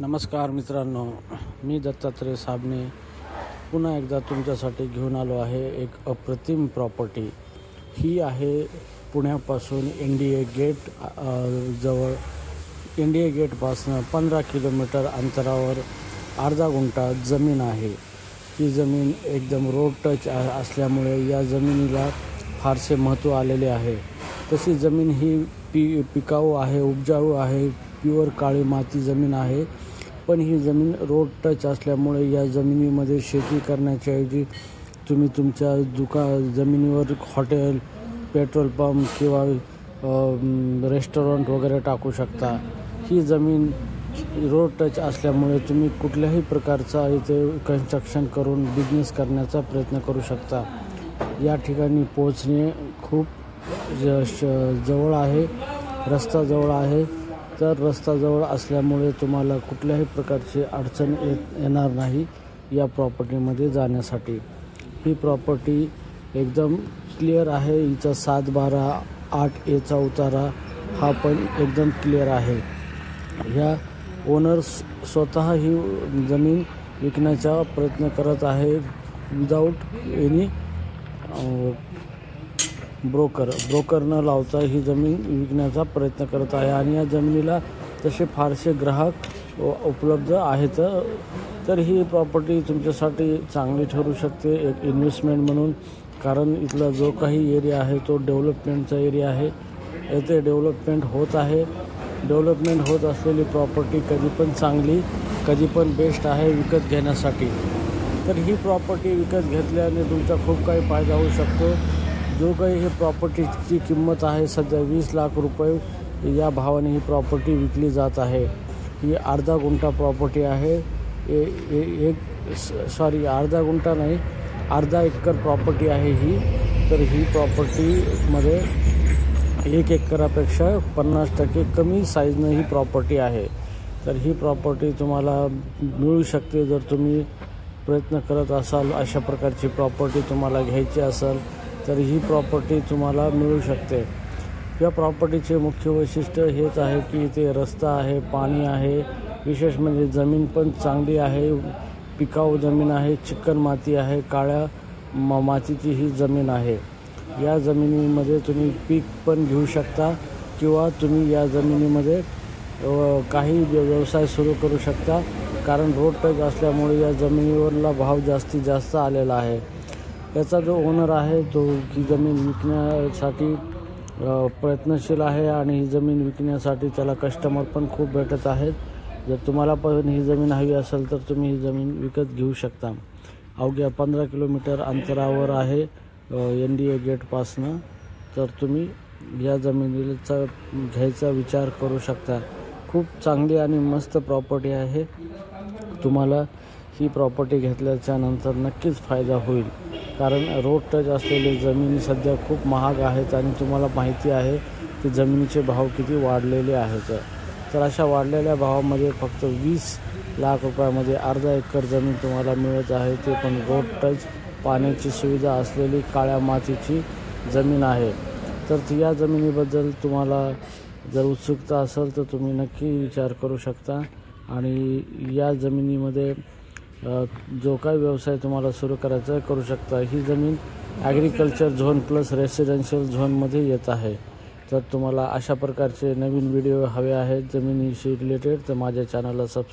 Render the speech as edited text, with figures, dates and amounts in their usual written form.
नमस्कार मित्रांनो, मी दत्तात्रय साबणे पुन्हा एकदा तुमच्यासाठी घेऊन आलो आहे एक अप्रतिम प्रॉपर्टी। ही आहे पुण्यापासून इंडिया गेट जवळ, इंडिया गेटपासून 15 किलोमीटर अंतरावर अर्धा गुंठा जमीन आहे। ही जमीन एकदम रोड टच असल्यामुळे या जमिनीला फारसे महत्त्व आलेले आहे। तशी जमीन ही पिकाऊ आहे, उपजाऊ आहे, प्युअर काळी माती जमीन आहे। पण ही जमीन रोड टच असल्यामुळे या जमिनीमध्ये शेती करण्याच्या ऐवजी तुम्ही तुमच्या जमिनीवर हॉटेल, पेट्रोल पंप किंवा रेस्टॉरंट वगैरे टाकू शकता। ही जमीन रोड टच असल्यामुळे तुम्ही कुठल्याही प्रकारचा इथे कन्स्ट्रक्शन करून बिझनेस करण्याचा प्रयत्न करू शकता। या ठिकाणी पोहोचणे खूप जवळ आहे, रस्ता जवळ आहे। तर रस्ता जवळ असल्यामुळे तुम्हाला कुठल्याही प्रकारची अडचण येणार नाही या प्रॉपर्टीमध्ये जाण्यासाठी। ही प्रॉपर्टी एकदम क्लिअर आहे। हिचा 7/12/8A उतारा हा पण एकदम क्लिअर आहे। ह्या ओनर्स स्वतः ही जमीन विकण्याचा प्रयत्न करत आहे विदाऊट एनी ब्रोकर न लावता ही जमीन विकण्याचा प्रयत्न करत आहे। आणि या जमिनीला तसे फारसे ग्राहक उपलब्ध आहेत। तर ही प्रॉपर्टी तुमच्यासाठी चांगली ठरू शकते एक इन्व्हेस्टमेंट म्हणून, कारण इथला जो काही एरिया आहे तो डेव्हलपमेंटचा एरिया आहे। येथे डेव्हलपमेंट होत आहे। डेव्हलपमेंट होत असलेली प्रॉपर्टी कधी पण चांगली, कधी पण बेस्ट आहे विकत घेण्यासाठी। तर ही प्रॉपर्टी विकत घेतल्याने तुमचा खूप काही फायदा होऊ शकतो। जो काही ही प्रॉपर्टीची किंमत आहे सध्या 20 लाख रुपये या भावाने ही प्रॉपर्टी विकली जात आहे। ही अर्धा गुंठा प्रॉपर्टी आहे। अर्धा गुंठा नाही, अर्धा एकर प्रॉपर्टी आहे ही। तर ही प्रॉपर्टीमध्ये 1 एकरापेक्षा 50% कमी साईजनं ही प्रॉपर्टी आहे। तर ही प्रॉपर्टी तुम्हाला मिळू शकते जर तुम्ही प्रयत्न करत असाल। अशा प्रकारची प्रॉपर्टी तुम्हाला घ्यायची असेल तर ही प्रॉपर्टी तुम्हाला मिळू शकते। या प्रॉपर्टीचे मुख्य वैशिष्ट्य हेच आहे की इथे रस्ता आहे, पाणी आहे, विशेष म्हणजे जमीन पण चांगली आहे, पिकाऊ जमीन आहे, चिकन माती आहे, काळ्या मातीची ही जमीन आहे। या जमिनीमध्ये तुम्ही पीक पण घेऊ शकता किंवा तुम्ही या जमिनीमध्ये काही व्यवसाय सुरू करू शकता, कारण रोड टच असल्यामुळे या जमिनीवरला भाव जास्तीत जास्त आलेला आहे। याचा जो ओनर आहे तो ही जमीन विकण्यासाठी प्रयत्नशील आहे आणि ही जमीन विकण्यासाठी त्याला कस्टमर पण खूप भेटत आहेत। जर तुम्हाला पण ही जमीन हवी असेल तर तुम्ही ही जमीन विकत घेऊ शकता। अवघ्या 15 किलोमीटर अंतरावर आहे इंडिया गेटपासनं। तर तुम्ही या जमिनीचा घ्यायचा विचार करू शकता। खूप चांगली आणि मस्त प्रॉपर्टी आहे। तुम्हाला ही प्रॉपर्टी घेतल्याच्या नंतर नक्कीच फायदा होईल, कारण रोड टच असलेली जमीन सध्या खूप महाग आहेत आणि तुम्हाला माहिती आहे की जमिनीचे भाव किती वाढलेले आहेत। तर अशा वाढलेल्या भावामध्ये फक्त 20 लाख रुपयामध्ये अर्धा एकर जमीन तुम्हाला मिळत आहे, ते पण रोड टच पाण्याची सुविधा असलेली काळ्या मातीची जमीन आहे। तर या जमिनीबद्दल तुम्हाला जर उत्सुकता असेल तर तुम्ही नक्की विचार करू शकता। आणि या जमिनीमध्ये जो काही व्यवसाय तुम्हाला सुरू करायचा करू शकता। ही जमीन ॲग्रिकल्चर झोन प्लस रेसिडेन्शियल झोनमध्ये येत आहे। तर तुम्हाला अशा प्रकारचे नवीन व्हिडिओ हवे आहेत जमिनीशी रिलेटेड तर माझ्या चॅनलला सबस्क्राईब